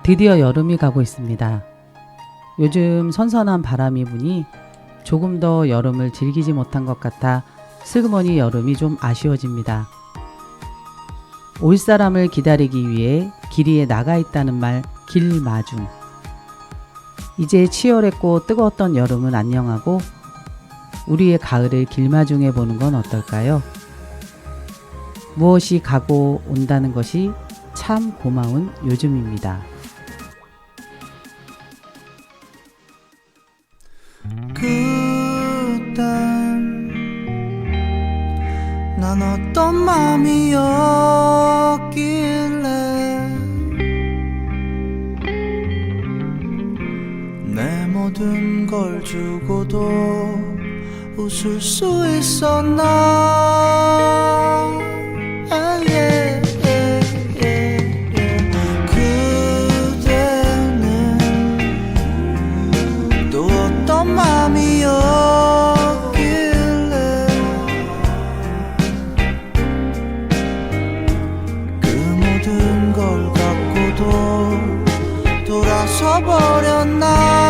드디어 여름이 가고 있습니다. 요즘 선선한 바람이 부니 조금 더 여름을 즐기지 못한 것 같아 슬그머니 여름이 좀 아쉬워집니다. 올 사람을 기다리기 위해 길 위에 나가 있다는 말 길마중. 이제 치열했고 뜨거웠던 여름은 안녕하고 우리의 가을을 길마중해 보는 건 어떨까요? 무엇이 가고 온다는 것이 참 고마운 요즘입니다. 그땐 난 어떤 맘이었길래 내 모든 걸 주고도 웃을 수 있었나. 그대는 또 어떤 맘이었길래 그 모든 걸 갖고도 돌아서 버렸나.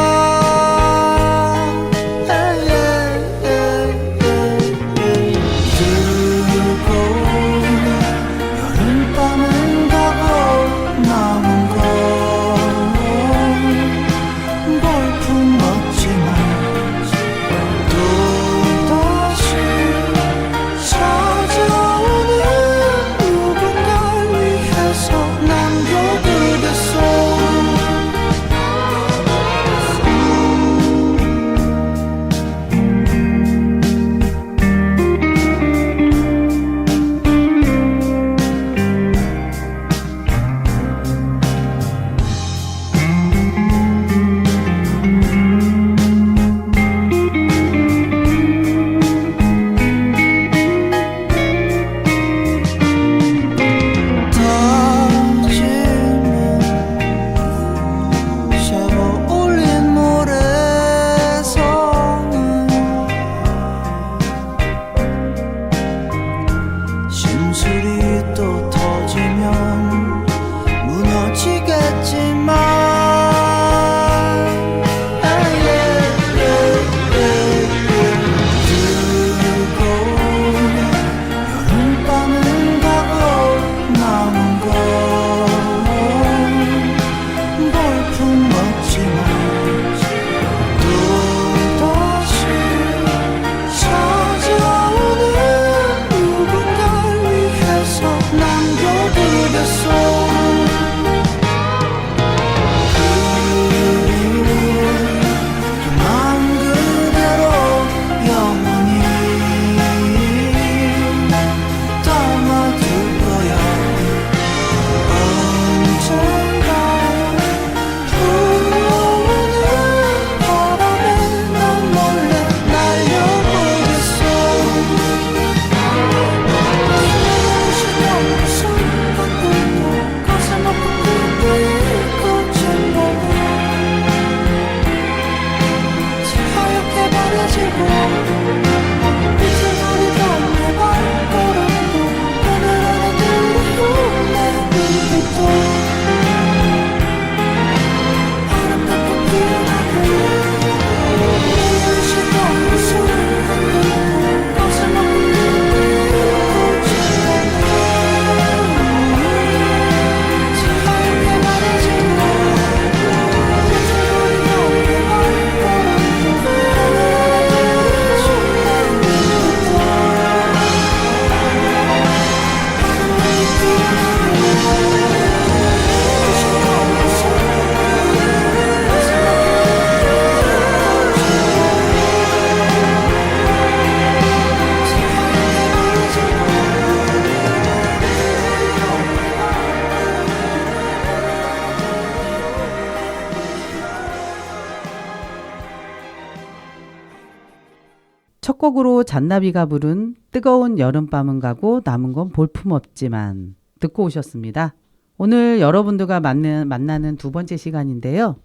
첫 곡으로 잔나비가 부른 뜨거운 여름밤은 가고 남은 건 볼품없지만 듣고 오셨습니다. 오늘 여러분들과 만나는 두 번째 시간인데요.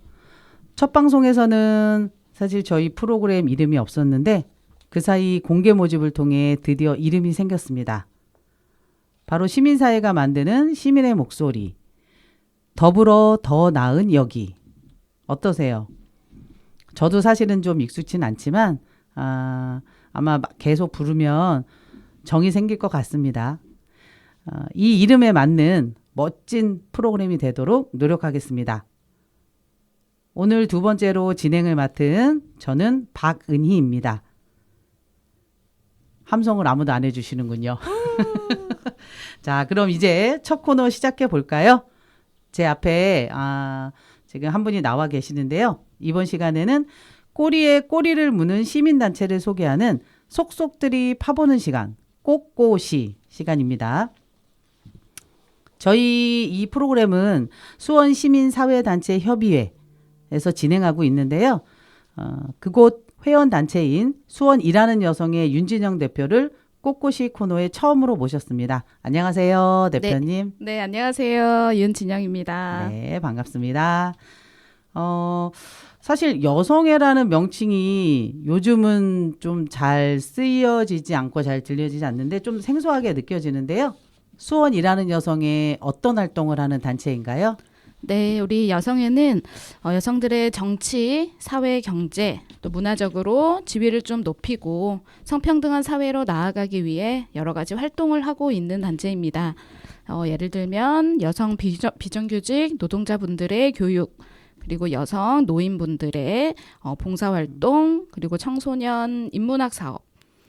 첫 방송에서는 사실 저희 프로그램 이름이 없었는데 그 사이 공개 모집을 통해 드디어 이름이 생겼습니다. 바로 시민사회가 만드는 시민의 목소리. 더불어 더 나은 여기. 어떠세요? 저도 사실은 좀 익숙진 않지만 아마 계속 부르면 정이 생길 것 같습니다. 이 이름에 맞는 멋진 프로그램이 되도록 노력하겠습니다. 오늘 두 번째로 진행을 맡은 저는 박은희입니다. 함성을 아무도 안 해주시는군요. 자, 그럼 이제 첫 코너 시작해 볼까요? 제 앞에 지금 한 분이 나와 계시는데요. 이번 시간에는 꼬리에 꼬리를 무는 시민단체를 소개하는 속속들이 파보는 시간, 꼬꼬시 시간입니다. 저희 이 프로그램은 수원시민사회단체협의회에서 진행하고 있는데요. 그곳 회원단체인 수원 일하는 여성의 윤진영 대표를 꼬꼬시 코너에 처음으로 모셨습니다. 안녕하세요, 대표님. 네, 안녕하세요. 윤진영입니다. 네, 반갑습니다. 사실 여성애라는 명칭이 요즘은 좀 잘 쓰여지지 않고 잘 들려지지 않는데 좀 생소하게 느껴지는데요. 수원 일하는 여성의 어떤 활동을 하는 단체인가요? 네, 우리 여성회는 여성들의 정치, 사회, 경제, 또 문화적으로 지위를 좀 높이고 성평등한 사회로 나아가기 위해 여러 가지 활동을 하고 있는 단체입니다. 예를 들면 여성 비정규직 노동자분들의 교육, 그리고 여성 노인분들의 봉사활동, 그리고 청소년 인문학 사업,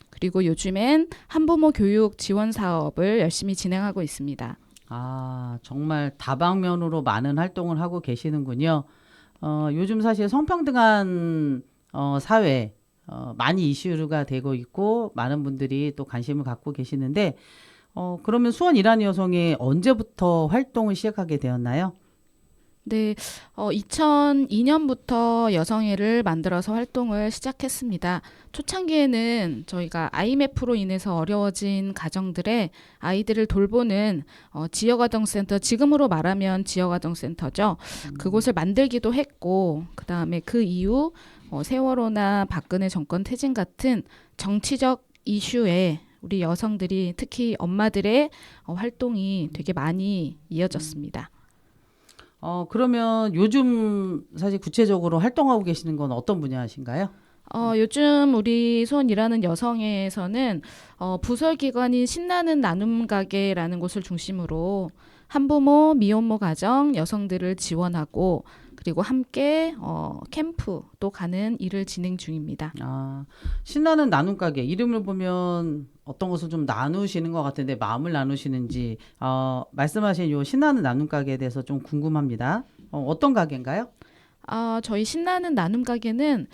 그리고 요즘엔 한부모 교육 지원 사업을 열심히 진행하고 있습니다. 정말 다방면으로 많은 활동을 하고 계시는군요. 요즘 사실 성평등한 사회 많이 이슈가 되고 있고 많은 분들이 또 관심을 갖고 계시는데 그러면 수원 일하는 여성이 언제부터 활동을 시작하게 되었나요? 네, 2002년부터 여성회를 만들어서 활동을 시작했습니다. 초창기에는 저희가 IMF로 인해서 어려워진 가정들의 아이들을 돌보는 지역아동센터, 지금으로 말하면 지역아동센터죠. 그곳을 만들기도 했고, 그 다음에 그 이후 세월호나 박근혜 정권 퇴진 같은 정치적 이슈에 우리 여성들이 특히 엄마들의 활동이 되게 많이 이어졌습니다. 그러면 요즘 사실 구체적으로 활동하고 계시는 건 어떤 분야이신가요? 요즘 우리 수원 일하는 여성회에서는 부설기관인 신나는 나눔 가게라는 곳을 중심으로 한부모, 미혼모 가정, 여성들을 지원하고 그리고 함께 캠프도 가는 일을 진행 중입니다. 신나는 나눔 가게 이름을 보면 어떤 것을 좀 나누시는 것 같은데 마음을 나누시는지 말씀하신 요 신나는 나눔 가게에 대해서 좀 궁금합니다. 어떤 가게인가요? 저희 신나는 나눔 가게는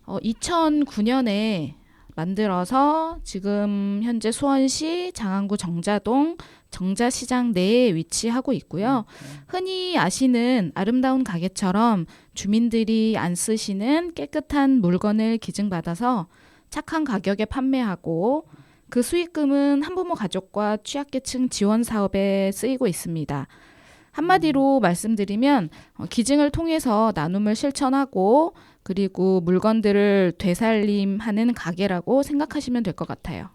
2009년에 만들어서 지금 현재 수원시 장안구 정자동 정자시장 내에 위치하고 있고요. 흔히 아시는 아름다운 가게처럼 주민들이 안 쓰시는 깨끗한 물건을 기증받아서 착한 가격에 판매하고 그 수익금은 한부모 가족과 취약계층 지원 사업에 쓰이고 있습니다. 한마디로 말씀드리면 기증을 통해서 나눔을 실천하고 그리고 물건들을 되살림하는 가게라고 생각하시면 될 것 같아요.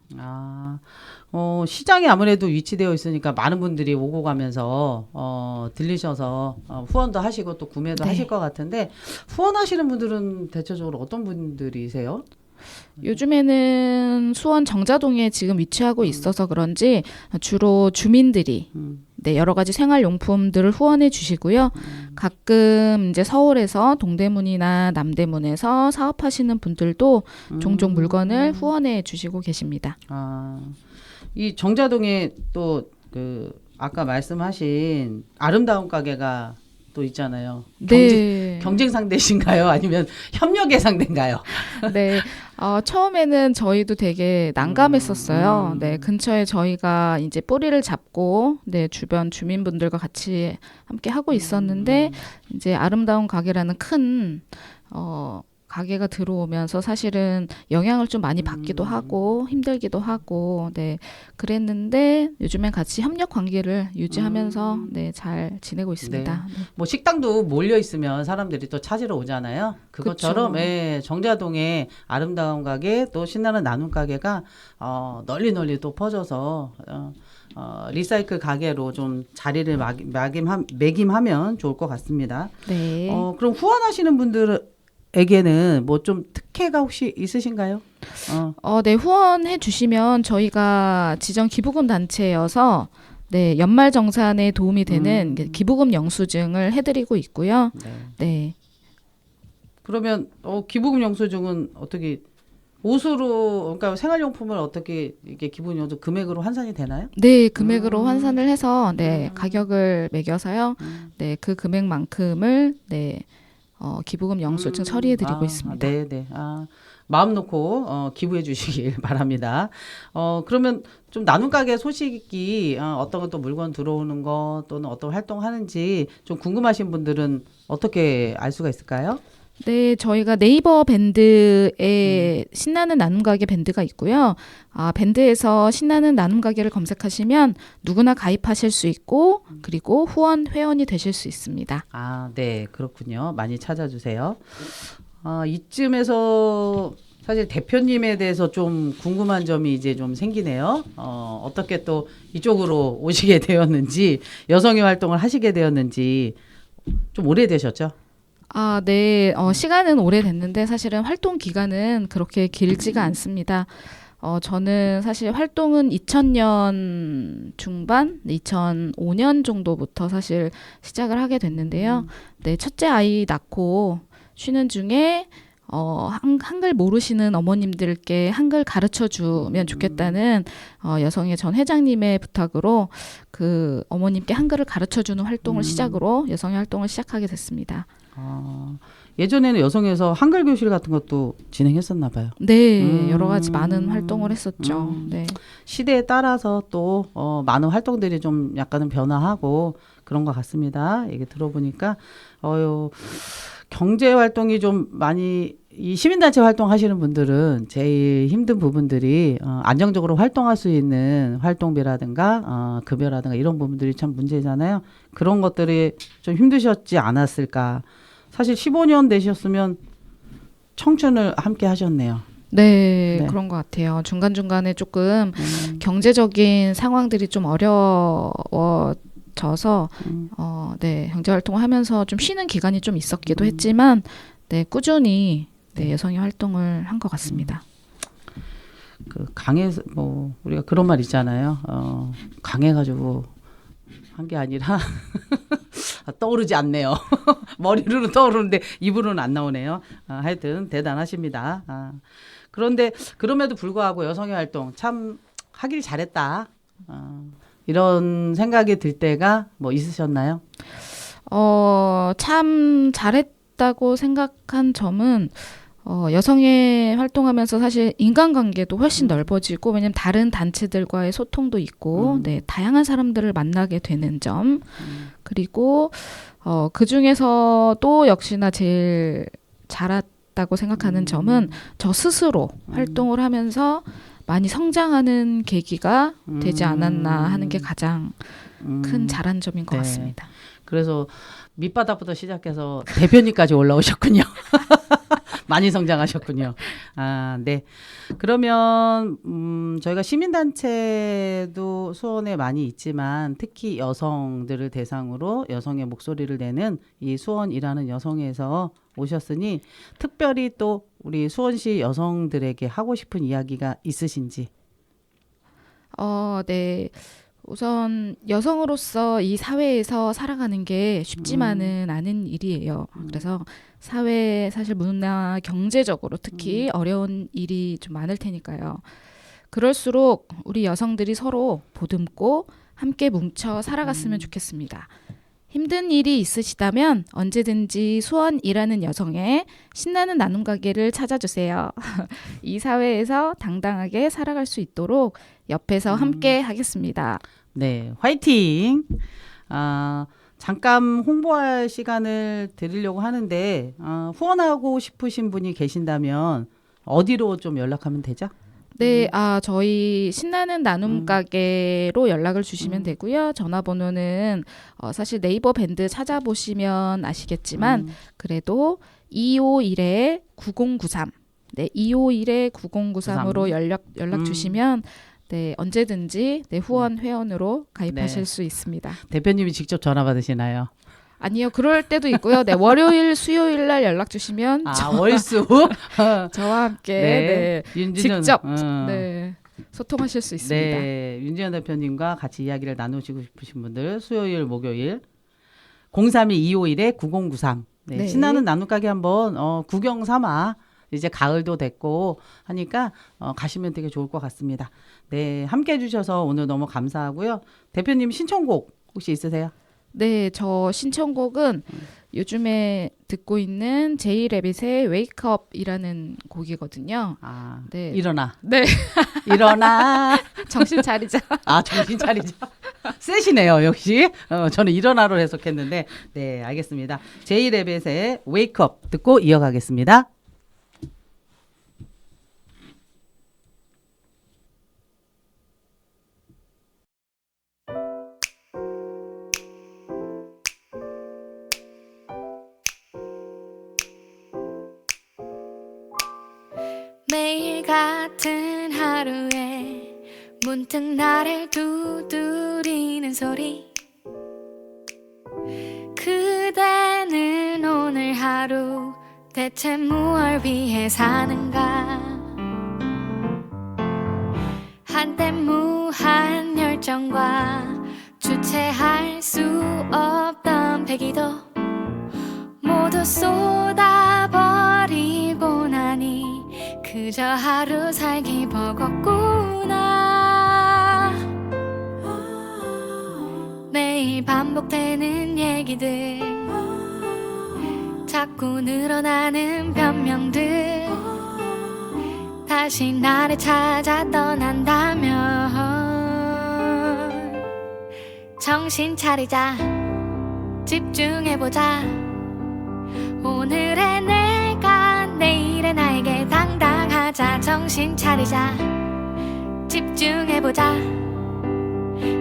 시장이 아무래도 위치되어 있으니까 많은 분들이 오고 가면서 들리셔서 후원도 하시고 또 구매도 네. 하실 것 같은데 후원하시는 분들은 대체적으로 어떤 분들이세요? 요즘에는 수원 정자동에 지금 위치하고 있어서 그런지 주로 주민들이 여러 가지 생활용품들을 후원해 주시고요. 가끔 이제 서울에서 동대문이나 남대문에서 사업하시는 분들도 종종 물건을 후원해 주시고 계십니다. 이 정자동에 또 아까 말씀하신 아름다운 가게가 또 있잖아요. 네. 경쟁 상대신가요? 아니면 협력의 상대인가요? 네. 처음에는 저희도 되게 난감했었어요. 네. 근처에 저희가 이제 뿌리를 잡고, 주변 주민분들과 같이 함께 하고 있었는데, 이제 아름다운 가게라는 큰, 가게가 들어오면서 사실은 영향을 좀 많이 받기도 하고 힘들기도 하고 네 그랬는데 요즘엔 같이 협력 관계를 유지하면서 네 잘 지내고 있습니다. 네. 뭐 식당도 몰려 있으면 사람들이 또 찾으러 오잖아요. 그것처럼 그쵸. 예, 정자동의 아름다운 가게 또 신나는 나눔 가게가 널리 또 퍼져서 리사이클 가게로 좀 자리를 매김하면 좋을 것 같습니다. 네. 그럼 후원하시는 분들에게는 뭐 좀 특혜가 혹시 있으신가요? 네, 후원해 주시면 저희가 지정 기부금 단체여서 네, 연말 정산에 도움이 되는 기부금 영수증을 해드리고 있고요. 네. 네. 그러면 기부금 영수증은 어떻게 옷으로 그러니까 생활용품을 어떻게 이게 기부금 영수증 금액으로 환산이 되나요? 네, 금액으로 환산을 해서 네, 가격을 매겨서요. 네, 그 금액만큼을 네, 기부금 영수증 처리해 드리고 있습니다. 네. 마음 놓고 기부해 주시길 바랍니다. 그러면 좀 나눔 가게 소식이 어떤 것도 물건 들어오는 거 또는 어떤 활동하는지 좀 궁금하신 분들은 어떻게 알 수가 있을까요? 네, 저희가 네이버 밴드에 신나는 나눔 가게 밴드가 있고요. 밴드에서 신나는 나눔 가게를 검색하시면 누구나 가입하실 수 있고 그리고 후원 회원이 되실 수 있습니다. 네, 그렇군요. 많이 찾아주세요. 이쯤에서 사실 대표님에 대해서 좀 궁금한 점이 이제 좀 생기네요. 어떻게 또 이쪽으로 오시게 되었는지, 여성의 활동을 하시게 되었는지 좀 오래되셨죠? 네, 시간은 오래됐는데 사실은 활동 기간은 그렇게 길지가 않습니다. 저는 사실 활동은 2000년 중반, 2005년 정도부터 사실 시작을 하게 됐는데요. 네, 첫째 아이 낳고 쉬는 중에 한글 모르시는 어머님들께 한글 가르쳐 주면 좋겠다는 여성의 전 회장님의 부탁으로 그 어머님께 한글을 가르쳐 주는 활동을 시작으로 여성의 활동을 시작하게 됐습니다. 예전에는 여성에서 한글 교실 같은 것도 진행했었나 봐요. 네, 여러 가지 많은 활동을 했었죠. 네. 시대에 따라서 또 많은 활동들이 좀 약간은 변화하고 그런 것 같습니다. 얘기 들어보니까 경제 활동이 좀 많이 이 시민단체 활동하시는 분들은 제일 힘든 부분들이 안정적으로 활동할 수 있는 활동비라든가 급여라든가 이런 부분들이 참 문제잖아요. 그런 것들이 좀 힘드셨지 않았을까. 사실 15년 되셨으면 청춘을 함께 하셨네요. 네, 그런 것 같아요. 중간중간에 조금 경제적인 상황들이 좀 어려워져서 네, 경제 활동을 하면서 좀 쉬는 기간이 좀 있었기도 했지만 네, 꾸준히 네, 여성의 활동을 한 것 같습니다. 그 강해서 뭐 우리가 그런 말 있잖아요. 강해가지고 한 게 아니라 떠오르지 않네요. 머리로는 떠오르는데 입으로는 안 나오네요. 하여튼 대단하십니다. 그런데 그럼에도 불구하고 여성의 활동 참 하길 잘했다. 이런 생각이 들 때가 뭐 있으셨나요? 참 잘했다고 생각한 점은 여성의 활동하면서 사실 인간관계도 훨씬 넓어지고 왜냐면 다른 단체들과의 소통도 있고 네, 다양한 사람들을 만나게 되는 점 그리고 그 중에서 또 역시나 제일 잘했다고 생각하는 점은 저 스스로 활동을 하면서 많이 성장하는 계기가 되지 않았나 하는 게 가장 큰 잘한 점인 것 네. 같습니다. 그래서 밑바닥부터 시작해서 대표님까지 올라오셨군요. 많이 성장하셨군요. 네. 그러면 저희가 시민단체도 수원에 많이 있지만 특히 여성들을 대상으로 여성의 목소리를 내는 이 수원이라는 여성에서 오셨으니 특별히 또 우리 수원시 여성들에게 하고 싶은 이야기가 있으신지. 네. 우선 여성으로서 이 사회에서 살아가는 게 쉽지만은 않은 일이에요. 그래서 사회 사실 문화 경제적으로 특히 어려운 일이 좀 많을 테니까요. 그럴수록 우리 여성들이 서로 보듬고 함께 뭉쳐 살아갔으면 좋겠습니다. 힘든 일이 있으시다면 언제든지 수원이라는 여성의 신나는 나눔 가게를 찾아주세요. 이 사회에서 당당하게 살아갈 수 있도록 옆에서 함께 하겠습니다. 네, 화이팅! 잠깐 홍보할 시간을 드리려고 하는데 후원하고 싶으신 분이 계신다면 어디로 좀 연락하면 되죠? 네, 저희 신나는 나눔 가게로 연락을 주시면 되고요. 전화번호는 사실 네이버 밴드 찾아보시면 아시겠지만 그래도 251-9093 네, 251-9093으로 연락 주시면 네, 언제든지 네, 후원 회원으로 가입하실 수 있습니다. 대표님이 직접 전화 받으시나요? 아니요, 그럴 때도 있고요. 네, 월요일, 수요일 날 연락 주시면 월수 저와 함께 네, 윤진현, 직접 네, 소통하실 수 있습니다. 네, 윤지현 대표님과 같이 이야기를 나누시고 싶으신 분들 수요일, 목요일 032-251-9093 네, 네. 신나는 나눔가게 한번 구경 삼아 이제 가을도 됐고 하니까 가시면 되게 좋을 것 같습니다. 네, 함께 해주셔서 오늘 너무 감사하고요. 대표님 신청곡 혹시 있으세요? 네, 저 신청곡은 요즘에 듣고 있는 제이레빗의 Wake Up이라는 곡이거든요. 네. 일어나. 네. 일어나. 정신 차리자. 정신 차리자. 세시네요, 역시. 저는 일어나로 해석했는데, 네, 알겠습니다. 제이레빗의 Wake Up 듣고 이어가겠습니다. 매일 같은 하루에 문득 나를 두드리는 소리 그대는 오늘 하루 대체 무얼 위해 사는가 한때 무한 열정과 주체할 수 없던 배기도 모두 쏟아버리고 나니 그저 하루 살기 버겁구나 매일 반복되는 얘기들 자꾸 늘어나는 변명들 다시 나를 찾아 떠난다면 정신 차리자 집중해보자 오늘의 내가 내일의 나에게 당당하자 정신 차리자 집중해보자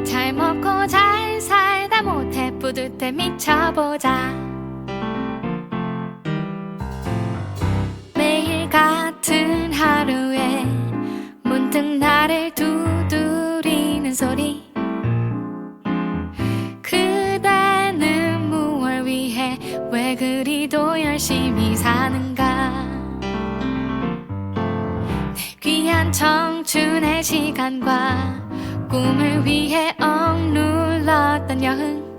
잘 먹고 잘 살다 못해 뿌듯해 미쳐보자 매일 같은 하루에 문득 나를 두드리는 소리 그대는 무얼 위해 왜 그리도 열심히 사는가 내 귀한 청춘의 시간과 꿈을 위해 억눌렀던 여흥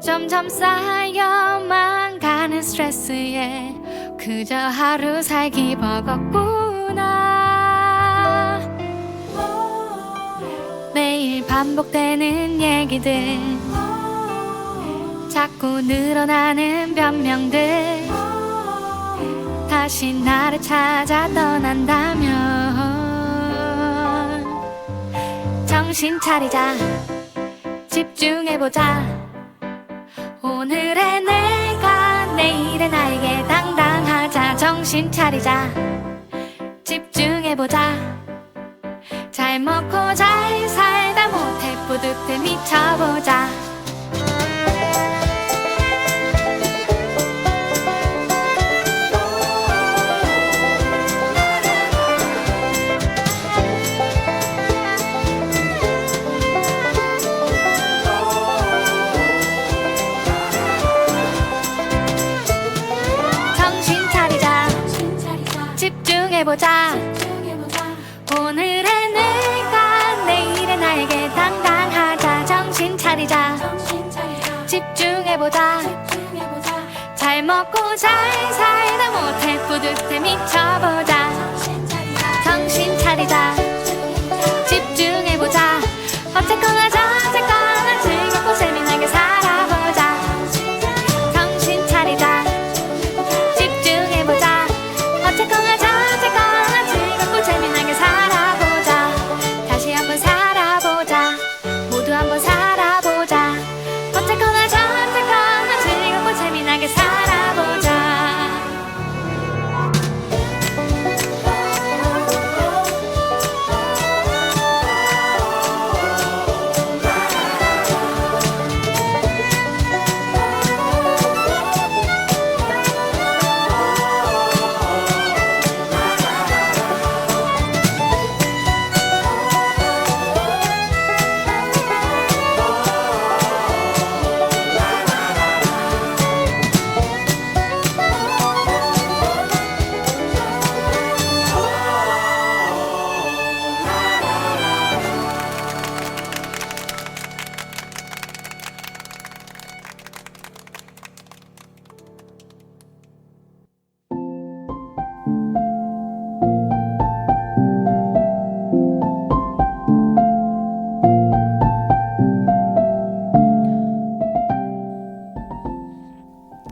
점점 쌓여만 가는 스트레스에 그저 하루 살기 버겁구나 매일 반복되는 얘기들 자꾸 늘어나는 변명들 다시 나를 찾아 떠난다면 정신 차리자 집중해보자 오늘의 내가 내일의 나에게 당당하자 정신 차리자 집중해보자 잘 먹고 잘 살다 못해 뿌듯해 미쳐보자 집중해보자 오늘의 내가 내일의 나에게 당당하자 정신 차리자 집중해보자 잘 먹고 잘 살다 못해 뿌듯해 미쳐보자 정신 차리자 집중해보자 어쨌거나 저쨌거나 즐겁고 재미나게 살아보자 정신 차리자 집중해보자 어쨌거나 저쨌거나 즐겁고 재미나게 살아보자 다시 한번 살아보자 모두 한번 살아보자 어쨌거나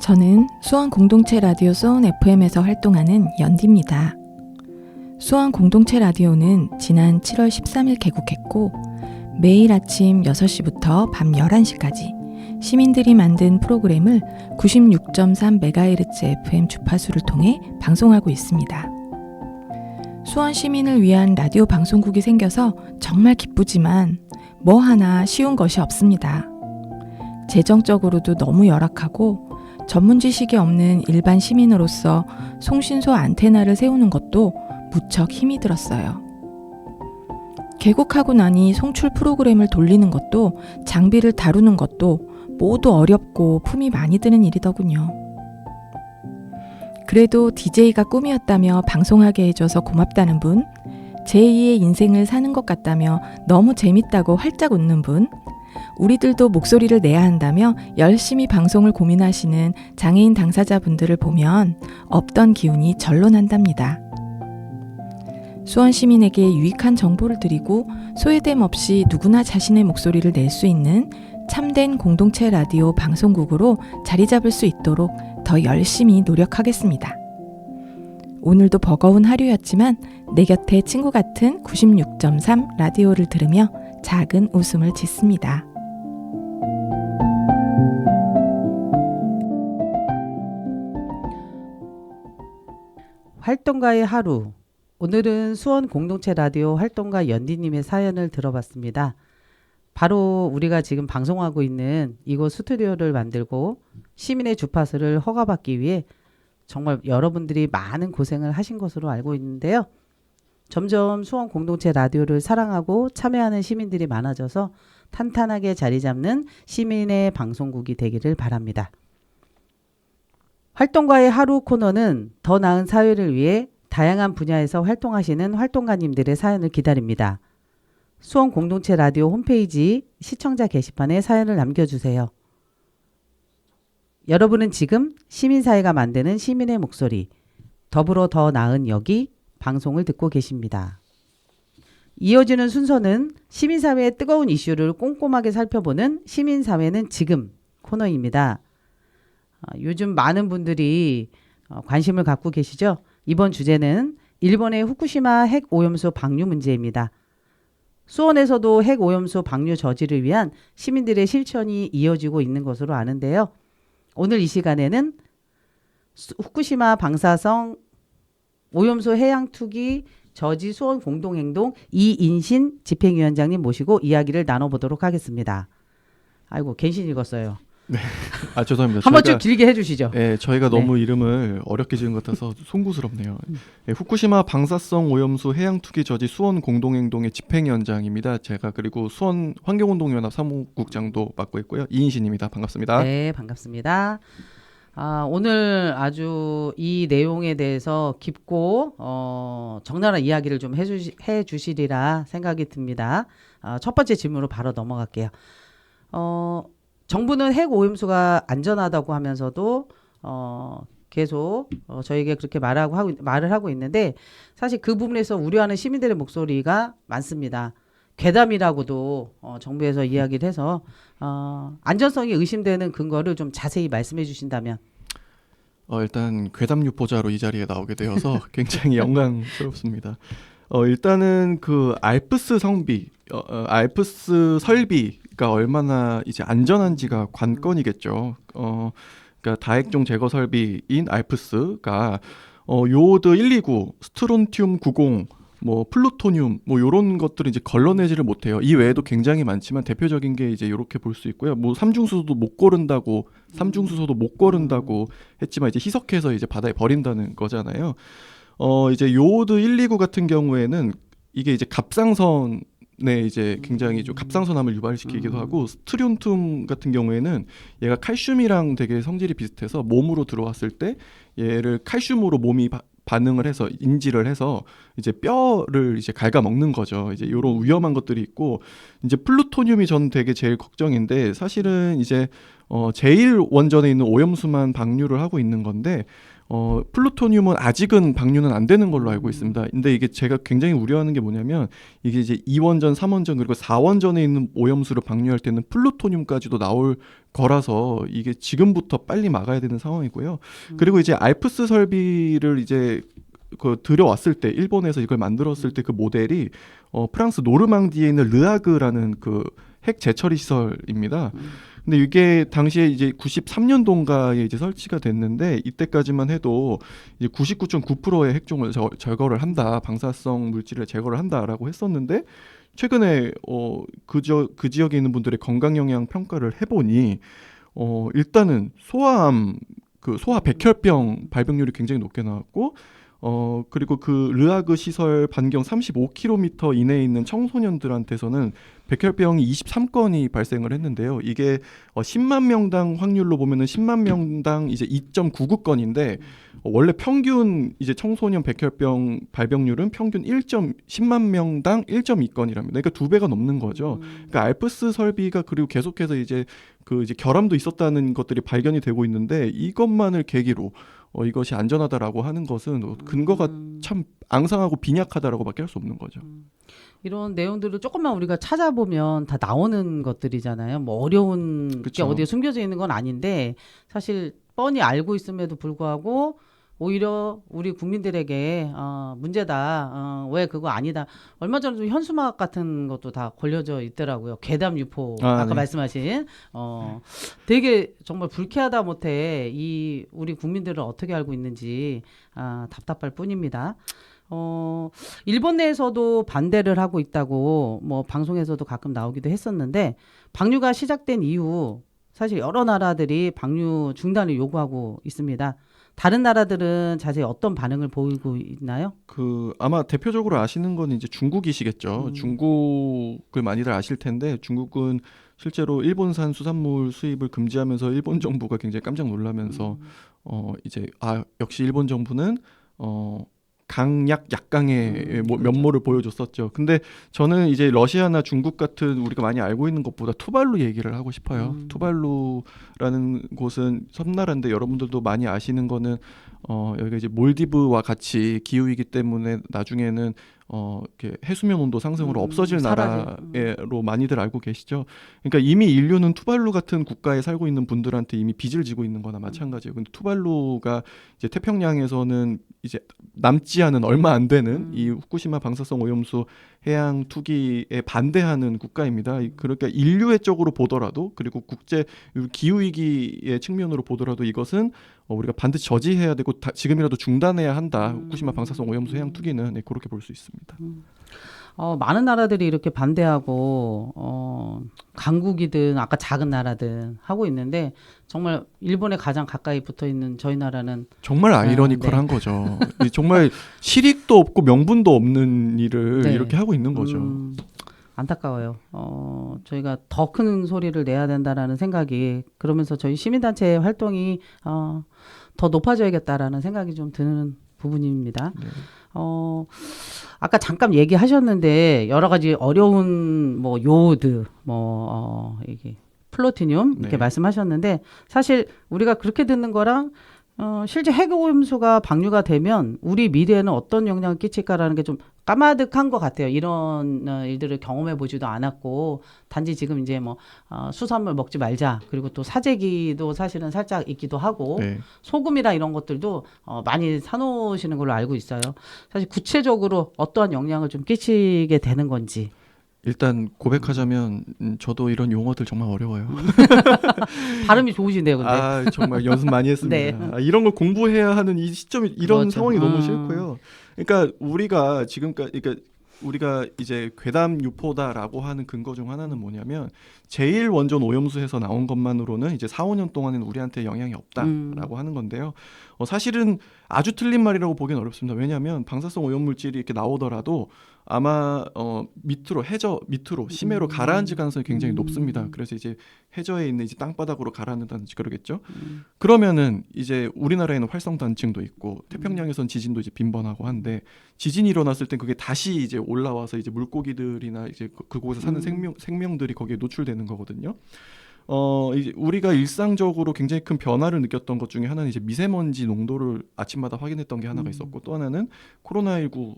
저는 수원 공동체 라디오 수원 FM에서 활동하는 연디입니다. 수원 공동체 라디오는 지난 7월 13일 개국했고 매일 아침 6시부터 밤 11시까지 시민들이 만든 프로그램을 96.3MHz FM 주파수를 통해 방송하고 있습니다. 수원 시민을 위한 라디오 방송국이 생겨서 정말 기쁘지만 뭐 하나 쉬운 것이 없습니다. 재정적으로도 너무 열악하고 전문 지식이 없는 일반 시민으로서 송신소 안테나를 세우는 것도 무척 힘이 들었어요. 개국하고 나니 송출 프로그램을 돌리는 것도 장비를 다루는 것도 모두 어렵고 품이 많이 드는 일이더군요. 그래도 DJ가 꿈이었다며 방송하게 해줘서 고맙다는 분, 제2의 인생을 사는 것 같다며 너무 재밌다고 활짝 웃는 분, 우리들도 목소리를 내야 한다며 열심히 방송을 고민하시는 장애인 당사자분들을 보면 없던 기운이 절로 난답니다. 수원 시민에게 유익한 정보를 드리고 소외됨 없이 누구나 자신의 목소리를 낼 수 있는 참된 공동체 라디오 방송국으로 자리 잡을 수 있도록 더 열심히 노력하겠습니다. 오늘도 버거운 하루였지만 내 곁에 친구 같은 96.3 라디오를 들으며 작은 웃음을 짓습니다. 활동가의 하루. 오늘은 수원 공동체 라디오 활동가 연디님의 사연을 들어봤습니다. 바로 우리가 지금 방송하고 있는 이곳 스튜디오를 만들고 시민의 주파수를 허가받기 위해 정말 여러분들이 많은 고생을 하신 것으로 알고 있는데요. 점점 수원 공동체 라디오를 사랑하고 참여하는 시민들이 많아져서 탄탄하게 자리 잡는 시민의 방송국이 되기를 바랍니다. 활동가의 하루 코너는 더 나은 사회를 위해 다양한 분야에서 활동하시는 활동가님들의 사연을 기다립니다. 수원 공동체 라디오 홈페이지 시청자 게시판에 사연을 남겨주세요. 여러분은 지금 시민사회가 만드는 시민의 목소리, 더불어 더 나은 여기 방송을 듣고 계십니다. 이어지는 순서는 시민사회의 뜨거운 이슈를 꼼꼼하게 살펴보는 시민사회는 지금 코너입니다. 요즘 많은 분들이 관심을 갖고 계시죠? 이번 주제는 일본의 후쿠시마 핵 오염수 방류 문제입니다. 수원에서도 핵 오염수 방류 저지를 위한 시민들의 실천이 이어지고 있는 것으로 아는데요. 오늘 이 시간에는 후쿠시마 방사성 오염수 해양 투기 저지 수원 공동행동 이인신 집행위원장님 모시고 이야기를 나눠보도록 하겠습니다. 아이고 갠신 읽었어요. 네. 아 죄송합니다. 한 번 좀 길게 해주시죠. 네, 저희가 네. 너무 이름을 어렵게 지은 것 같아서 송구스럽네요. 네, 후쿠시마 방사성 오염수 해양 투기 저지 수원 공동행동의 집행위원장입니다. 제가 그리고 수원 환경운동연합 사무국장도 맡고 있고요. 이인신입니다. 반갑습니다. 네, 반갑습니다. 오늘 아주 이 내용에 대해서 깊고 적나라한 이야기를 좀 해주시리라 생각이 듭니다. 첫 번째 질문으로 바로 넘어갈게요. 정부는 핵 오염수가 안전하다고 하면서도 계속 저에게 그렇게 말을 하고 있는데 사실 그 부분에서 우려하는 시민들의 목소리가 많습니다. 괴담이라고도 정부에서 이야기를 해서 안전성이 의심되는 근거를 좀 자세히 말씀해 주신다면. 일단 괴담 유포자로 이 자리에 나오게 되어서 굉장히 영광스럽습니다. 일단은 그 알프스 성비, 알프스 설비가 얼마나 이제 안전한지가 관건이겠죠. 그러니까 다핵종 제거 설비인 알프스가 요오드 129, 스트론튬 90, 뭐 플루토늄 뭐 요런 것들을 이제 걸러내지를 못해요. 이 외에도 굉장히 많지만 대표적인 게 이제 요렇게 볼 수 있고요. 뭐 삼중수소도 못 고른다고 했지만 이제 희석해서 이제 바다에 버린다는 거잖아요. 이제 요오드 129 같은 경우에는 이게 이제 갑상선에 이제 굉장히 좀 갑상선암을 유발시키기도 하고, 스트론튬 같은 경우에는 얘가 칼슘이랑 되게 성질이 비슷해서 몸으로 들어왔을 때 얘를 칼슘으로 몸이 반응을 해서 인지를 해서 이제 뼈를 이제 갉아먹는 거죠. 이제 이런 위험한 것들이 있고, 이제 플루토늄이 전 되게 제일 걱정인데, 사실은 이제 제일 원전에 있는 오염수만 방류를 하고 있는 건데 플루토늄은 아직은 방류는 안 되는 걸로 알고 있습니다. 근데 이게 제가 굉장히 우려하는 게 뭐냐면 이게 이제 2원전, 3원전 그리고 4원전에 있는 오염수를 방류할 때는 플루토늄까지도 나올 거라서 이게 지금부터 빨리 막아야 되는 상황이고요. 그리고 이제 알프스 설비를 이제 그 들여왔을 때 일본에서 이걸 만들었을 때 그 모델이 프랑스 노르망디에 있는 르아그라는 그 핵 재처리 시설입니다. 근데 이게 당시에 이제 93년도인가에 이제 설치가 됐는데 이때까지만 해도 이제 99.9%의 핵종을 제거를 한다, 방사성 물질을 제거를 한다라고 했었는데 최근에 그 지역에 있는 분들의 건강 영향 평가를 해보니 일단은 소아 백혈병 발병률이 굉장히 높게 나왔고 그리고 그 르아그 시설 반경 35km 이내에 있는 청소년들한테서는 백혈병이 23건이 발생을 했는데요. 이게 10만 명당 확률로 보면은 10만 명당 이제 2.99건인데 원래 평균 이제 청소년 백혈병 발병률은 평균 10만 명당 1.2건이랍니다. 그러니까 2배가 넘는 거죠. 그러니까 알프스 설비가 그리고 계속해서 이제 이제 결함도 있었다는 것들이 발견이 되고 있는데 이것만을 계기로 이것이 안전하다라고 하는 것은 근거가 참 앙상하고 빈약하다라고밖에 할 수 없는 거죠. 이런 내용들을 조금만 우리가 찾아보면 다 나오는 것들이잖아요. 뭐 어려운 게 그쵸. 어디에 숨겨져 있는 건 아닌데 사실 뻔히 알고 있음에도 불구하고 오히려 우리 국민들에게 문제다. 왜 그거 아니다. 얼마 전에도 현수막 같은 것도 다 걸려져 있더라고요. 괴담 유포 아까 네. 말씀하신 되게 정말 불쾌하다 못해 이 우리 국민들을 어떻게 알고 있는지 답답할 뿐입니다. 일본 내에서도 반대를 하고 있다고 뭐 방송에서도 가끔 나오기도 했었는데 방류가 시작된 이후 사실 여러 나라들이 방류 중단을 요구하고 있습니다. 다른 나라들은 자세히 어떤 반응을 보이고 있나요? 아마 대표적으로 아시는 건 이제 중국이시겠죠. 중국을 많이들 아실 텐데 중국은 실제로 일본산 수산물 수입을 금지하면서 일본 정부가 굉장히 깜짝 놀라면서 이제 역시 일본 정부는 강약 약강의 면모를 보여줬었죠. 근데 저는 이제 러시아나 중국 같은 우리가 많이 알고 있는 것보다 투발루 얘기를 하고 싶어요. 투발루라는 곳은 섬나라인데 여러분들도 많이 아시는 거는 여기가 이제 몰디브와 같이 기후이기 때문에 나중에는 이렇게 해수면 온도 상승으로 없어질 나라로 많이들 알고 계시죠. 그러니까 이미 인류는 투발루 같은 국가에 살고 있는 분들한테 이미 빚을 지고 있는 거나 마찬가지예요. 근데 투발루가 이제 태평양에서는 이제 남지 않은 얼마 안 되는 이 후쿠시마 방사성 오염수 해양 투기에 반대하는 국가입니다. 그러니까 인류의 쪽으로 보더라도 그리고 국제 기후위기의 측면으로 보더라도 이것은 우리가 반드시 저지해야 되고 지금이라도 중단해야 한다. 후쿠시마 방사성 오염수 해양 투기는 그렇게 볼 수 있습니다. 많은 나라들이 이렇게 반대하고 강국이든 아까 작은 나라든 하고 있는데 정말 일본에 가장 가까이 붙어 있는 저희 나라는 정말 아이러니컬한 거죠. 정말 실익도 없고 명분도 없는 일을 이렇게 하고 있는 거죠. 안타까워요. 저희가 더 큰 소리를 내야 된다라는 생각이 그러면서 저희 시민단체 활동이 더 높아져야겠다라는 생각이 좀 드는 부분입니다. 네. 아까 잠깐 얘기하셨는데 여러 가지 어려운 뭐 요오드 이게 플루토늄 이렇게 말씀하셨는데 사실 우리가 그렇게 듣는 거랑 실제 핵오염수가 방류가 되면 우리 미래에는 어떤 영향을 끼칠까라는 게 좀 까마득한 것 같아요. 이런 일들을 경험해 보지도 않았고 단지 지금 이제 뭐 수산물 먹지 말자 그리고 또 사재기도 사실은 살짝 있기도 하고 소금이나 이런 것들도 많이 사놓으시는 걸로 알고 있어요. 사실 구체적으로 어떠한 영향을 좀 끼치게 되는 건지. 일단 고백하자면 저도 이런 용어들 정말 어려워요. 발음이 좋으신데요, 근데. 정말 연습 많이 했습니다. 이런 걸 공부해야 하는 이 시점이 이런 상황이 너무 싫고요. 그러니까 우리가 지금까지 우리가 이제 괴담 유포다라고 하는 근거 중 하나는 뭐냐면 제1원전 오염수에서 나온 것만으로는 이제 4, 5년 동안은 우리한테 영향이 없다라고 하는 건데요. 사실은 아주 틀린 말이라고 보기는 어렵습니다. 왜냐하면 방사성 오염물질이 이렇게 나오더라도 아마 해저 밑으로 심해로 가라앉을 가능성이 굉장히 높습니다. 그래서 이제 해저에 있는 이제 땅바닥으로 가라앉는다든지 그러겠죠. 그러면은 이제 우리나라에는 활성 단층도 있고 태평양에선 지진도 이제 빈번하고 한데 지진이 일어났을 땐 그게 다시 이제 올라와서 이제 물고기들이나 이제 그곳에 사는 생명들이 거기에 노출되는 거거든요. 이제 우리가 일상적으로 굉장히 큰 변화를 느꼈던 것 중에 하나는 이제 미세먼지 농도를 아침마다 확인했던 게 하나가 있었고 또 하나는 코로나19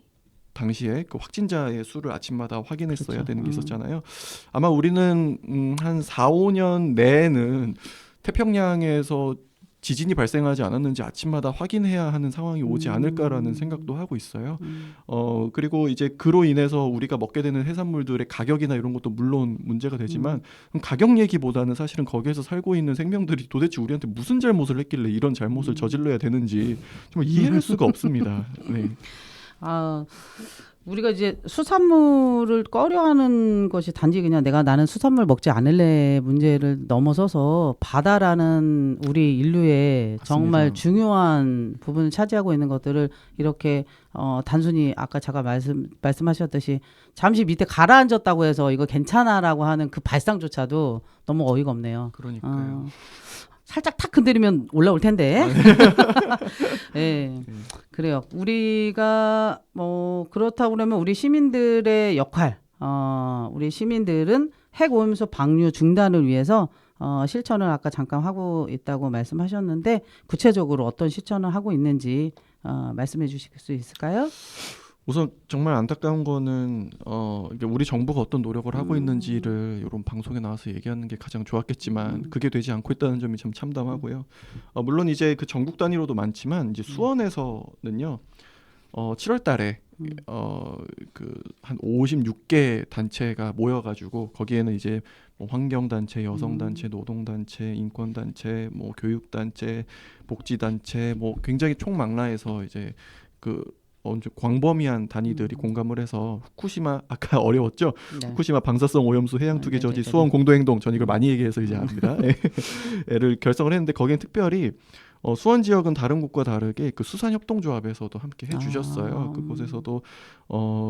당시에 그 확진자의 수를 아침마다 확인했어야 그렇죠. 되는 게 있었잖아요. 아마 우리는 한 4, 5년 내에는 태평양에서 지진이 발생하지 않았는지 아침마다 확인해야 하는 상황이 오지 않을까라는 생각도 하고 있어요. 그리고 이제 그로 인해서 우리가 먹게 되는 해산물들의 가격이나 이런 것도 물론 문제가 되지만 가격 얘기보다는 사실은 거기에서 살고 있는 생명들이 도대체 우리한테 무슨 잘못을 했길래 이런 잘못을 저질러야 되는지 정말 이해할 수가 없습니다. 네. 우리가 이제 수산물을 꺼려하는 것이 단지 그냥 나는 수산물 먹지 않을래 문제를 넘어서서 바다라는 우리 인류의 정말 맞습니다. 중요한 부분을 차지하고 있는 것들을 이렇게 단순히 아까 잠깐 말씀하셨듯이 잠시 밑에 가라앉았다고 해서 이거 괜찮아라고 하는 그 발상조차도 너무 어이가 없네요. 그러니까요. 살짝 탁 건드리면 올라올 텐데. 네, 그래요. 우리가 그렇다고 그러면 우리 시민들의 역할, 우리 시민들은 핵 오염수 방류 중단을 위해서 실천을 아까 잠깐 하고 있다고 말씀하셨는데 구체적으로 어떤 실천을 하고 있는지 말씀해 주실 수 있을까요? 우선 정말 안타까운 거는 이게 우리 정부가 어떤 노력을 하고 있는지를 이런 방송에 나와서 얘기하는 게 가장 좋았겠지만 그게 되지 않고 있다는 점이 참 참담하고요. 물론 이제 그 전국 단위로도 많지만 이제 수원에서는요 7월달에 그 한 56개 단체가 모여가지고 거기에는 이제 뭐 환경단체, 여성단체, 노동단체, 인권단체, 뭐 교육단체, 복지단체, 뭐 굉장히 총망라해서 이제 그 광범위한 단위들이 공감을 해서 후쿠시마 아까 어려웠죠? 네. 후쿠시마 방사성 오염수 해양 투기 저지 네. 수원 공동행동 전 이걸 많이 얘기해서 이제 압니다. 를 결성을 했는데 거기엔 특별히 수원 지역은 다른 곳과 다르게 그 수산협동조합에서도 함께 해주셨어요. 그곳에서도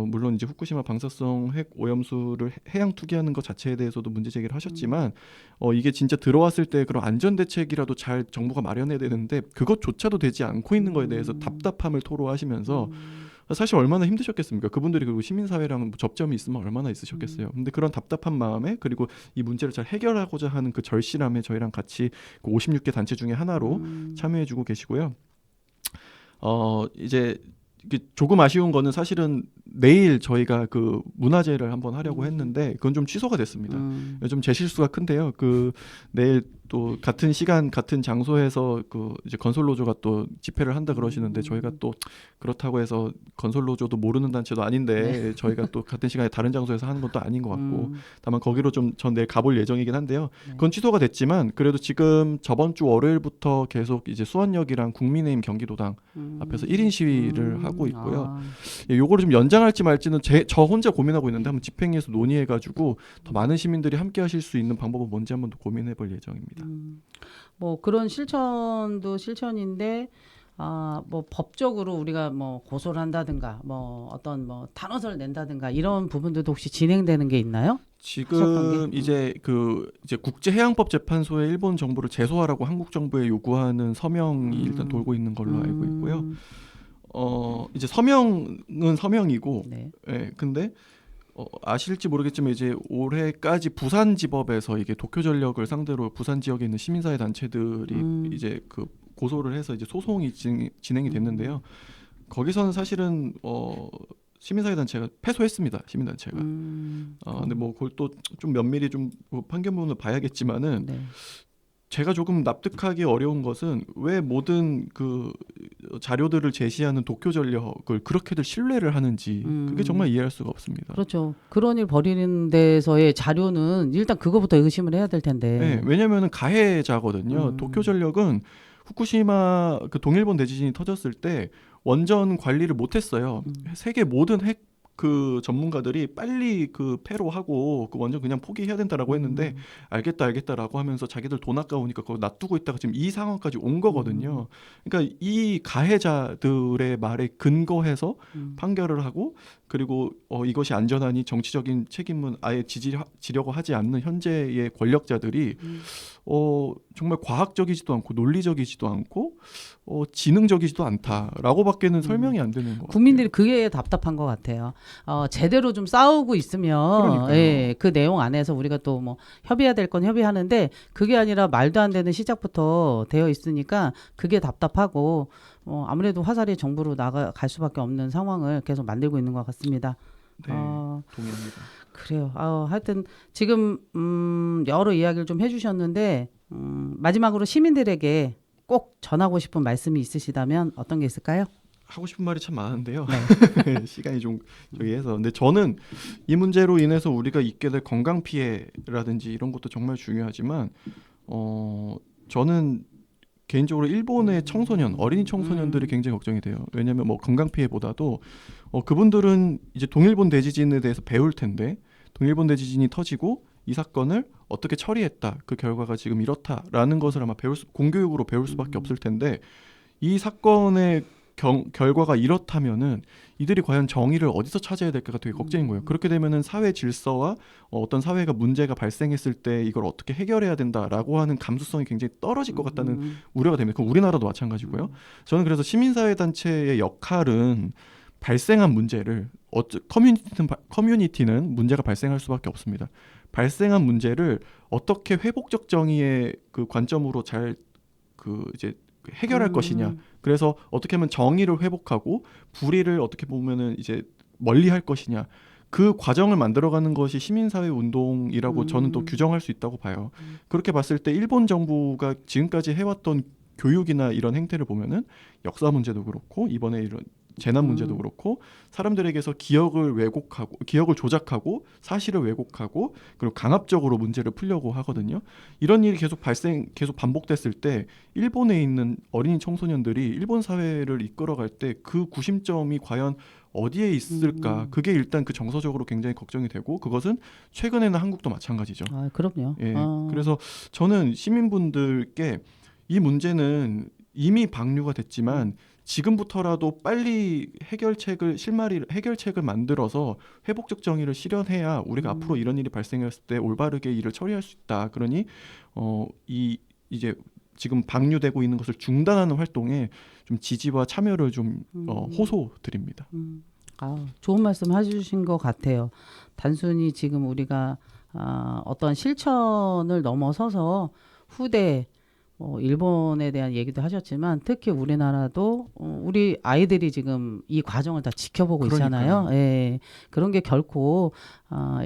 물론 이제 후쿠시마 방사성 핵 오염수를 해양 투기하는 것 자체에 대해서도 문제 제기를 하셨지만 이게 진짜 들어왔을 때 그런 안전 대책이라도 잘 정부가 마련해야 되는데 그것조차도 되지 않고 있는 거에 대해서 답답함을 토로하시면서 사실 얼마나 힘드셨겠습니까? 그분들이 그리고 시민사회랑 접점이 있으면 얼마나 있으셨겠어요. 근데 그런 답답한 마음에 그리고 이 문제를 잘 해결하고자 하는 그 절실함에 저희랑 같이 그 56개 단체 중에 하나로 참여해주고 계시고요. 이제 조금 아쉬운 거는 사실은 내일 저희가 그 문화제를 한번 하려고 했는데 그건 좀 취소가 됐습니다. 좀 제 실수가 큰데요. 그 내일 또 같은 시간 같은 장소에서 그 이제 건설노조가 또 집회를 한다 그러시는데 저희가 또 그렇다고 해서 건설노조도 모르는 단체도 아닌데 저희가 또 같은 시간에 다른 장소에서 하는 것도 아닌 것 같고 다만 거기로 좀 전 내일 가볼 예정이긴 한데요. 그건 취소가 됐지만 그래도 지금 저번 주 월요일부터 계속 이제 수원역이랑 국민의힘 경기도당 앞에서 1인 시위를 하고 있고요. 요거를 좀 연장할지 말지는 저 혼자 고민하고 있는데 한번 집행위에서 논의해가지고 더 많은 시민들이 함께 하실 수 있는 방법은 뭔지 한번 더 고민해볼 예정입니다. 뭐 그런 실천도 실천인데 뭐 법적으로 우리가 뭐 고소를 한다든가 뭐 어떤 뭐 탄원서를 낸다든가 이런 부분들도 혹시 진행되는 게 있나요? 지금 이제 국제해양법 재판소에 일본 정부를 제소하라고 한국 정부에 요구하는 서명이 일단 돌고 있는 걸로 알고 있고요. 이제 서명은 서명이고, 네. 예, 근데 아실지 모르겠지만 이제 올해까지 부산지법에서 이게 도쿄전력을 상대로 부산 지역에 있는 시민사회 단체들이 이제 그 고소를 해서 이제 소송이 진행이 됐는데요. 거기서는 사실은 시민사회 단체가 패소했습니다. 시민단체가. 근데 뭐 그걸 또 좀 면밀히 좀 판결문을 봐야겠지만은. 네. 제가 조금 납득하기 어려운 것은 왜 모든 그 자료들을 제시하는 도쿄전력을 그렇게들 신뢰를 하는지 그게 정말 이해할 수가 없습니다. 그렇죠. 그런 일 벌이는 데서의 자료는 일단 그거부터 의심을 해야 될 텐데. 네, 왜냐하면 가해자거든요. 도쿄전력은 후쿠시마 그 동일본 대지진이 터졌을 때 원전 관리를 못했어요. 세계 모든 핵 그 전문가들이 빨리 그 폐로하고 그 원전 그냥 포기해야 된다라고 했는데 알겠다라고 하면서 자기들 돈 아까우니까 그거 놔두고 있다가 지금 이 상황까지 온 거거든요. 그러니까 이 가해자들의 말에 근거해서 판결을 하고 그리고 이것이 안전하니 정치적인 책임은 아예 지려고 하지 않는 현재의 권력자들이 정말 과학적이지도 않고 논리적이지도 않고 지능적이지도 않다라고밖에는 설명이 안 되는 것 같아요. 국민들이 그게 답답한 것 같아요. 제대로 좀 싸우고 있으면 그러니까요. 예, 그 내용 안에서 우리가 또 뭐 협의해야 될 건 협의하는데 그게 아니라 말도 안 되는 시작부터 되어 있으니까 그게 답답하고 아무래도 화살이 정부로 나갈 수밖에 없는 상황을 계속 만들고 있는 것 같습니다. 네, 동의합니다. 그래요. 하여튼 지금 여러 이야기를 좀 해주셨는데 마지막으로 시민들에게 꼭 전하고 싶은 말씀이 있으시다면 어떤 게 있을까요? 하고 싶은 말이 참 많은데요. 네. 시간이 좀 저기해서. 근데 저는 이 문제로 인해서 우리가 입게 될 건강 피해라든지 이런 것도 정말 중요하지만 저는 개인적으로 일본의 청소년, 어린이 청소년들이 굉장히 걱정이 돼요. 왜냐하면 뭐 건강 피해보다도 그분들은 이제 동일본 대지진에 대해서 배울 텐데 동일본 대지진이 터지고 이 사건을 어떻게 처리했다, 그 결과가 지금 이렇다라는 것을 아마 공교육으로 배울 수밖에 없을 텐데 이 사건의 결과가 이렇다면은 이들이 과연 정의를 어디서 찾아야 될까가 되게 걱정인 거예요. 그렇게 되면은 사회 질서와 어떤 사회가 문제가 발생했을 때 이걸 어떻게 해결해야 된다라고 하는 감수성이 굉장히 떨어질 것 같다는 우려가 됩니다. 그럼 우리나라도 마찬가지고요. 저는 그래서 시민사회단체의 역할은 발생한 문제를 커뮤니티는 문제가 발생할 수밖에 없습니다. 발생한 문제를 어떻게 회복적 정의의 그 관점으로 잘 이제 해결할 것이냐. 그래서 어떻게 하면 정의를 회복하고 불의를 어떻게 보면은 이제 멀리할 것이냐. 그 과정을 만들어가는 것이 시민사회 운동이라고 저는 또 규정할 수 있다고 봐요. 그렇게 봤을 때 일본 정부가 지금까지 해왔던 교육이나 이런 행태를 보면은 역사 문제도 그렇고 이번에 이런 재난 문제도 그렇고 사람들에게서 기억을 조작하고 사실을 왜곡하고 그리고 강압적으로 문제를 풀려고 하거든요. 이런 일이 계속 반복됐을 때 일본에 있는 어린이 청소년들이 일본 사회를 이끌어갈 때 그 구심점이 과연 어디에 있을까? 그게 일단 그 정서적으로 굉장히 걱정이 되고 그것은 최근에는 한국도 마찬가지죠. 그럼요. 예. 그래서 저는 시민분들께 이 문제는 이미 방류가 됐지만 지금부터라도 빨리 해결책을 만들어서 회복적 정의를 실현해야 우리가 앞으로 이런 일이 발생했을 때 올바르게 일을 처리할 수 있다. 그러니 이제 지금 방류되고 있는 것을 중단하는 활동에 좀 지지와 참여를 좀 호소드립니다. 좋은 말씀 해주신 것 같아요. 단순히 지금 우리가 어떤 실천을 넘어서서 후대 일본에 대한 얘기도 하셨지만 특히 우리나라도 우리 아이들이 지금 이 과정을 다 지켜보고 있잖아요. 예, 그런 게 결코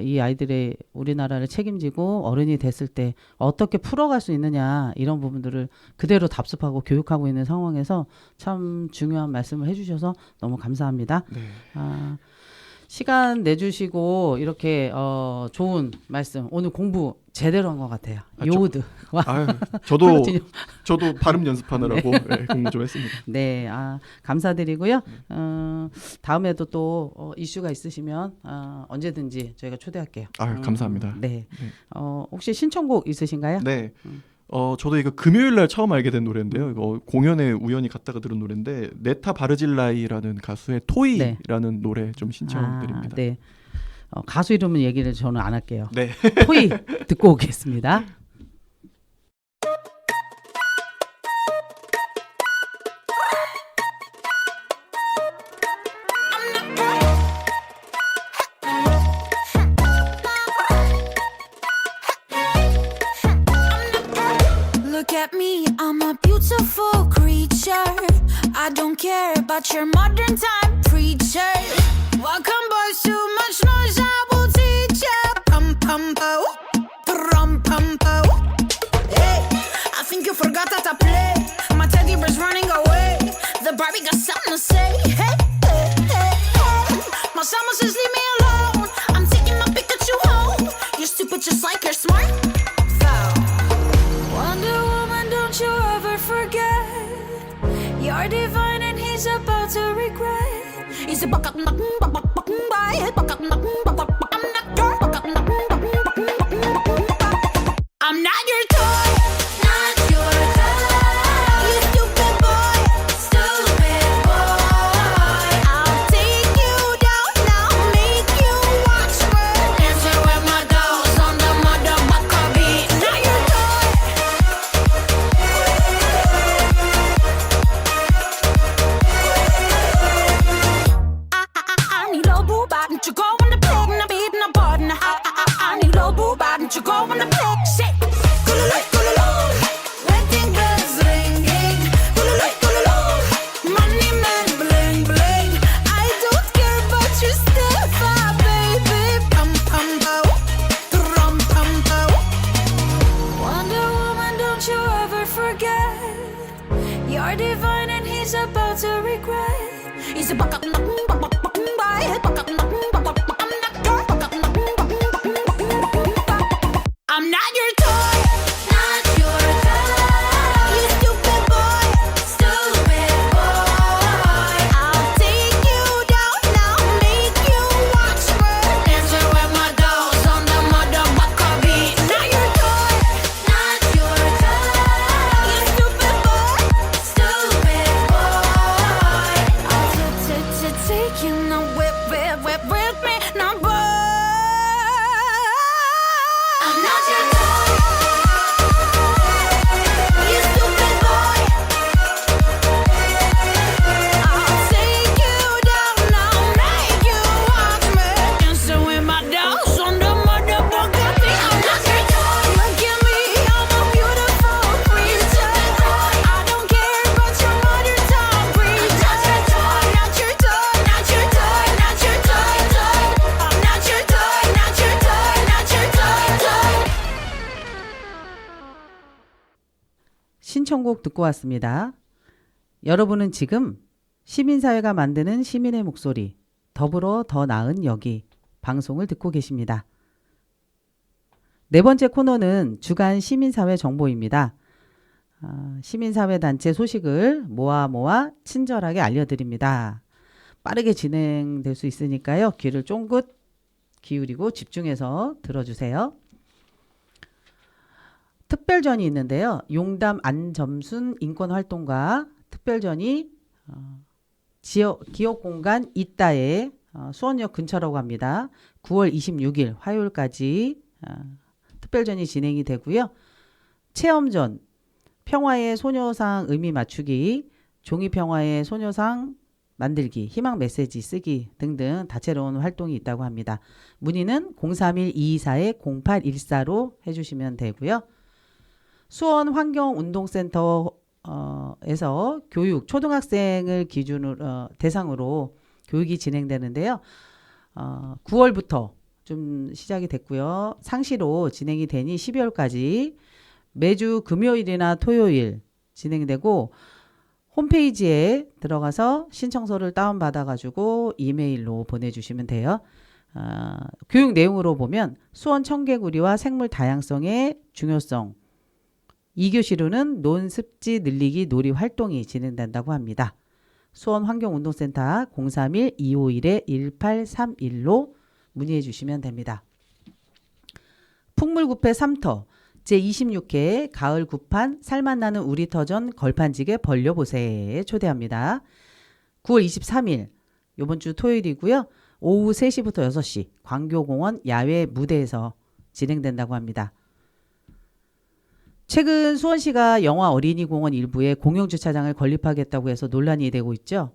이 아이들의 우리나라를 책임지고 어른이 됐을 때 어떻게 풀어갈 수 있느냐 이런 부분들을 그대로 답습하고 교육하고 있는 상황에서 참 중요한 말씀을 해주셔서 너무 감사합니다. 네. 시간 내주시고 이렇게 좋은 말씀 오늘 공부 제대로 한 것 같아요. 요드. 저도 발음 연습하느라고 공부 좀 했습니다. 네, 감사드리고요. 다음에도 또 이슈가 있으시면 언제든지 저희가 초대할게요. 감사합니다. 네. 혹시 신청곡 있으신가요? 네. 저도 이거 금요일 날 처음 알게 된 노래인데요. 이거 공연에 우연히 갔다가 들은 노래인데 네타 바르질라이라는 가수의 토이라는 노래 좀 신청드립니다. 네. 가수 이름은 얘기를 저는 안 할게요. 네. 토이 듣고 오겠습니다. Look at me, I'm a beautiful creature. I don't care about your modern time preacher. Welcome boys, too much noise, I will teach ya. Pum pum po, pum pum po. Hey, I think you forgot how to play. My teddy bear's running away. The Barbie got something to say. Hey, hey, hey, hey. My summer says leave me alone. I'm taking my Pikachu home. You're stupid just like you're smart. Wonder Woman, don't you ever forget. You're divine and he's about to regret. He's a I'm not your toy, not your toy. You stupid boy, stupid boy. don't you go on the plug, no beep, no button. I need low boo, why don't you go on the plug? Shit, kululu, wedding bells ringing, kululu, money man bling bling. I don't care about your step, baby. Pum pum pow, drum pum pow. Wonder Woman, don't you ever forget, you're divine and he's about to regret. He's a buck up, I'm not your toy, not your toy. You stupid boy, stupid boy. I'll take you down now, make you watch me dancing with my dolls on the motherfucker beat. Not your toy, not your toy. You stupid boy, stupid boy. I'll take you now, whip me now, boy. I'm not your toy, you stupid boy. I'll take you down now, make you watch me dancing with my dolls on the motherfucker beat. I'm not your toy. Look at me, I'm a beautiful creature. I don't care about your modern time creature. Not your toy, not your toy, not your toy, not your toy, toy. I'm not your toy, not your toy, not your toy, toy. 신청곡 듣고 왔습니다. 여러분은 지금 시민사회가 만드는 시민의 목소리, 더불어 더 나은 여기 방송을 듣고 계십니다. 네 번째 코너는 주간 시민사회 정보입니다. 시민사회 단체 소식을 모아 친절하게 알려드립니다. 빠르게 진행될 수 있으니까요. 귀를 쫑긋 기울이고 집중해서 들어주세요. 특별전이 있는데요. 용담 안점순 인권활동가 특별전이 기업공간 이따에 수원역 근처라고 합니다. 9월 26일 화요일까지 특별전이 진행이 되고요. 체험전, 평화의 소녀상 의미 맞추기, 종이평화의 소녀상 만들기, 희망 메시지 쓰기 등등 다채로운 활동이 있다고 합니다. 문의는 031-224-0814로 해주시면 되고요. 수원 환경운동센터에서 교육, 초등학생을 기준으로 대상으로 교육이 진행되는데요. 9월부터 좀 시작이 됐고요. 상시로 진행이 되니 12월까지 매주 금요일이나 토요일 진행되고 홈페이지에 들어가서 신청서를 다운받아가지고 이메일로 보내주시면 돼요. 교육 내용으로 보면 수원 청개구리와 생물 다양성의 중요성, 2교시로는 논습지 늘리기 놀이 활동이 진행된다고 합니다. 수원 환경운동센터 031-251-1831로 문의해 주시면 됩니다. 풍물구패 3터 제26회 가을 구판 살맛나는 우리터전 걸판지게 벌려보세에 초대합니다. 9월 23일 이번 주 토요일이고요. 오후 3시부터 6시 광교공원 야외 무대에서 진행된다고 합니다. 최근 수원시가 영화 어린이공원 일부에 공영주차장을 건립하겠다고 해서 논란이 되고 있죠.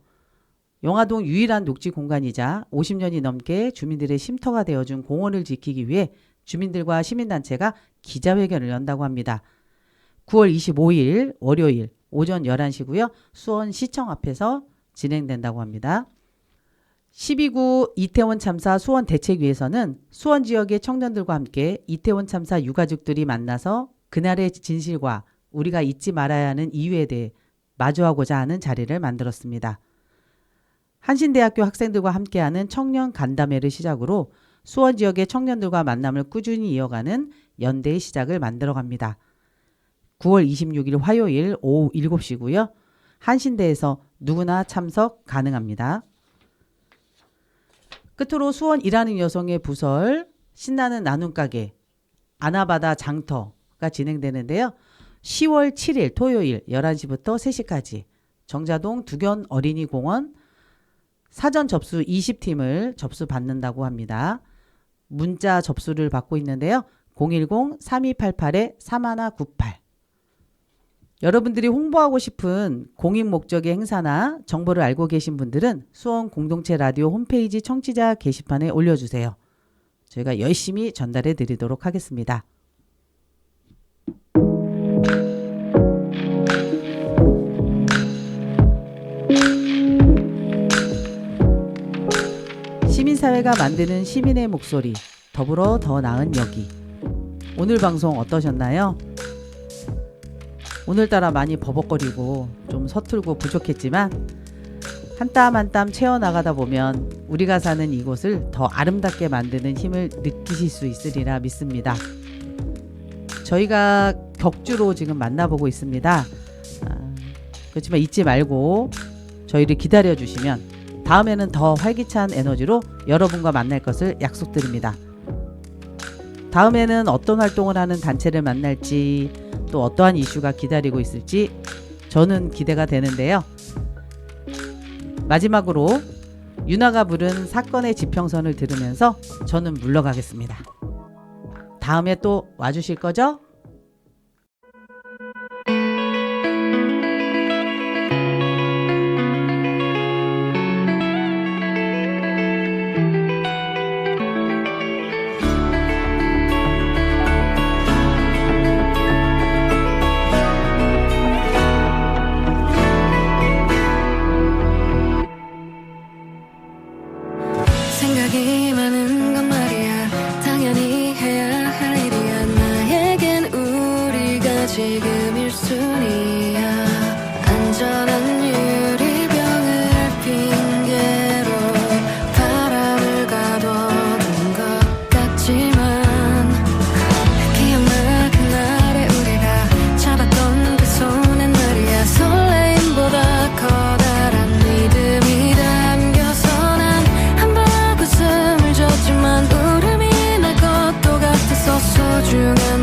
영화동 유일한 녹지 공간이자 50년이 넘게 주민들의 쉼터가 되어준 공원을 지키기 위해 주민들과 시민단체가 기자회견을 연다고 합니다. 9월 25일 월요일 오전 11시고요. 수원시청 앞에서 진행된다고 합니다. 12구 이태원 참사 수원 대책위에서는 수원 지역의 청년들과 함께 이태원 참사 유가족들이 만나서 그날의 진실과 우리가 잊지 말아야 하는 이유에 대해 마주하고자 하는 자리를 만들었습니다. 한신대학교 학생들과 함께하는 청년 간담회를 시작으로 수원 지역의 청년들과 만남을 꾸준히 이어가는 연대의 시작을 만들어갑니다. 9월 26일 화요일 오후 7시고요. 한신대에서 누구나 참석 가능합니다. 끝으로 수원 일하는 여성의 부설 신나는 나눔가게 아나바다 장터가 진행되는데요. 10월 7일 토요일 11시부터 3시까지 정자동 두견 어린이공원 사전 접수 20팀을 접수받는다고 합니다. 문자 접수를 받고 있는데요. 010-3288-3198 여러분들이 홍보하고 싶은 공익 목적의 행사나 정보를 알고 계신 분들은 수원 공동체 라디오 홈페이지 청취자 게시판에 올려주세요. 저희가 열심히 전달해 드리도록 하겠습니다. 시민사회가 만드는 시민의 목소리, 더불어 더 나은 여기. 오늘 방송 어떠셨나요? 오늘따라 많이 버벅거리고 좀 서툴고 부족했지만 한 땀 한 땀 채워나가다 보면 우리가 사는 이곳을 더 아름답게 만드는 힘을 느끼실 수 있으리라 믿습니다. 저희가 격주로 지금 만나보고 있습니다. 그렇지만 잊지 말고 저희를 기다려주시면 다음에는 더 활기찬 에너지로 여러분과 만날 것을 약속드립니다. 다음에는 어떤 활동을 하는 단체를 만날지 또 어떠한 이슈가 기다리고 있을지 저는 기대가 되는데요. 마지막으로 유나가 부른 사건의 지평선을 들으면서 저는 물러가겠습니다. 다음에 또 와주실 거죠? 생각이 많은 건 말이야 당연히 해야 할 일이야 나에겐 우리가 지금 1순위야 안전한 유리병을 핑계로 바람을 가둬둔 것 같지만 기억나 그날의 우리가 잡았던 그 손엔 말이야 설레임보다 커다란 믿음이 담겨서 난 웃음을 줬지만 울음이 날 것도 같아서 소중한